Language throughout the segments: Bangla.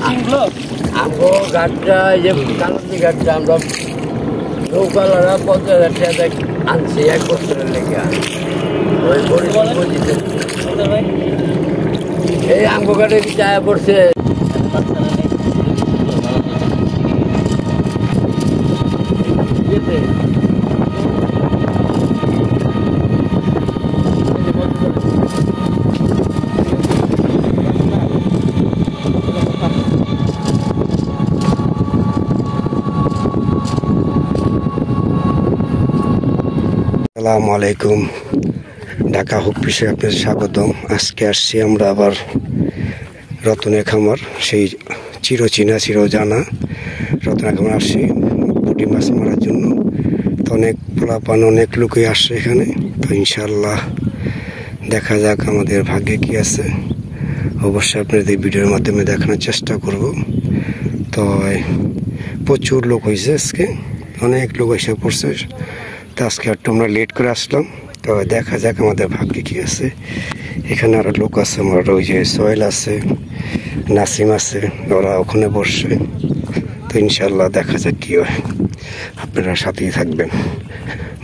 আমগো গাছটা যে কালন্দি গাছটা আমরা নৌকালারা 50,000 টাকা আনছি 1 বছরের লেগে। ওই এই আমগো গাছে চায়া পড়ছে। আসসালামু আলাইকুম, ঢাকা হুক পিসে আপনাদের স্বাগতম। আজকে আসছি আমরা আবার রতনের খামার, সেই চিরচেনা চিরজানা রতনের খামার আসছি পুঁটি মাছ মারার জন্য। তো অনেক পোলাপান অনেক লোকই আসছে এখানে। তো ইনশাল্লাহ দেখা যাক আমাদের ভাগ্যে কি আছে। অবশ্যই আপনাদের ভিডিওর মাধ্যমে দেখানোর চেষ্টা করব। তো প্রচুর লোক হয়েছে আজকে, অনেক লোক এসে পড়ছে। তো আজকে একটু আমরা লেট করে আসলাম। তো দেখা যাক আমাদের ভাগ্যে কী আছে। এখানে আরও লোক আছে, আমার ওই যে সোহেল আছে, নাসিম আছে, ওরা ওখানে বসছে। তো ইনশাল্লাহ দেখা যাক কী হয়। আপনারা সাথেই থাকবেন,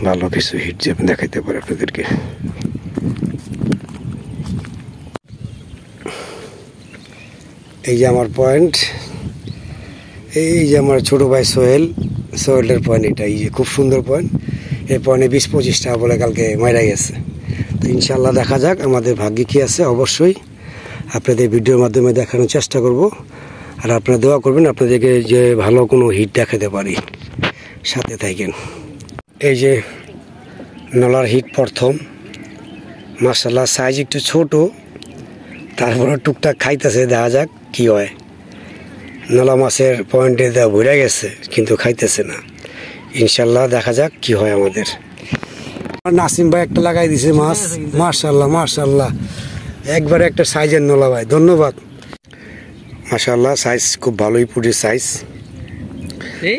ভালো কিছু হিট যে দেখাইতে পারে আপনাদেরকে। এই যে আমার পয়েন্ট, এই যে আমার ছোটো ভাই সোহেলের পয়েন্ট, এটা এই যে খুব সুন্দর পয়েন্ট। এই পয়েন্টে 20-25 টাকা বলে কালকে মারা গেছে। তো ইনশাল্লাহ দেখা যাক আমাদের ভাগ্যে কী আছে। অবশ্যই আপনাদের ভিডিওর মাধ্যমে দেখানোর চেষ্টা করব। আর আপনারা দোয়া করবেন আপনাদেরকে যে ভালো কোনো হিট দেখাতে পারি, সাথে থাকেন। এই যে নলার হিট প্রথম, মাশাআল্লাহ সাইজ একটু ছোট, তারপরে টুকটাক খাইতেছে, দেখা যাক কি হয়। নলা মাছের পয়েন্টে দেওয়া ভরে গেছে কিন্তু খাইতেছে না। ইনশাল্লাহ দেখা যাক কি হয় আমাদের। নাসিম ভাই একটা লাগাই দিছে মাছ, মাশাআল্লাহ মাশাআল্লাহ, একবারে একটা সাইজের নলা ভাই, ধন্যবাদ। মাশাআল্লাহ সাইজ খুব ভালোই, পুটির সাইজ।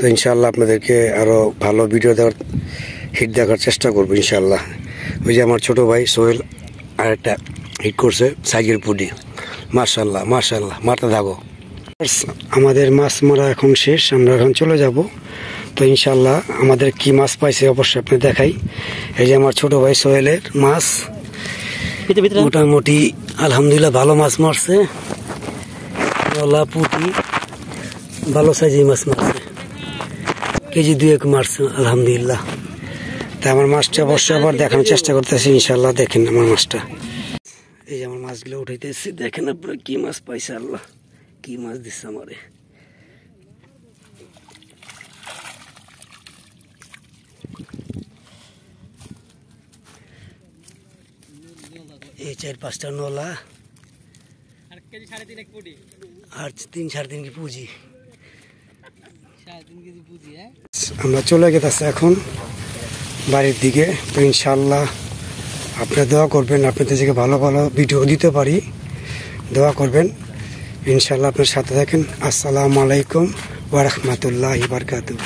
তো ইনশাল্লাহ আপনাদেরকে আরও ভালো ভিডিও দেওয়ার, হিট দেখার চেষ্টা করবো ইনশাল্লাহ। ওই যে আমার ছোটো ভাই সোহেল আর একটা হিট করছে সাইজের পুটি, মাশাআল্লাহ মাশাআল্লাহ, মারতে থাকো। আমাদের মাছ মারা এখন শেষ, আমরা এখন চলে যাব। তো ইনশাল্লাহ আমাদের কি মাছ পাইছে অবশ্যই আপনি দেখাই। এই যে আমার ছোট ভাই সোহেলের মাছ, মোটামুটি আলহামদুলিল্লাহ ভালো মাছ মারছে। নলা পুঁটি ভালো সাইজের মাছ মারছে, কেজি 2 মারছে আলহামদুলিল্লাহ। তাই আমার মাছটা অবশ্যই আবার দেখানোর চেষ্টা করতেছি ইনশাল্লাহ। দেখেন আমার মাছটা, এই যে আমার মাছগুলো উঠাইতেছি, দেখেন আপনারা কি মাছ পাইছে, আল্লাহ কি মাছ দিচ্ছে আমারে। এই 4-5টা নলা আর 3-3.5 কেজি পুঁজি। আমরা চলে গেছি এখন বাড়ির দিকে। তো ইনশাল্লাহ আপনারা দোয়া করবেন, আপনাদের থেকে ভালো ভালো ভিডিও দিতে পারি, দোয়া করবেন ইনশাল্লাহ। আপনার সাথে থাকেন। আসসালামু আলাইকুম ওয়া রাহমাতুল্লাহি ওয়া বারাকাতুহু।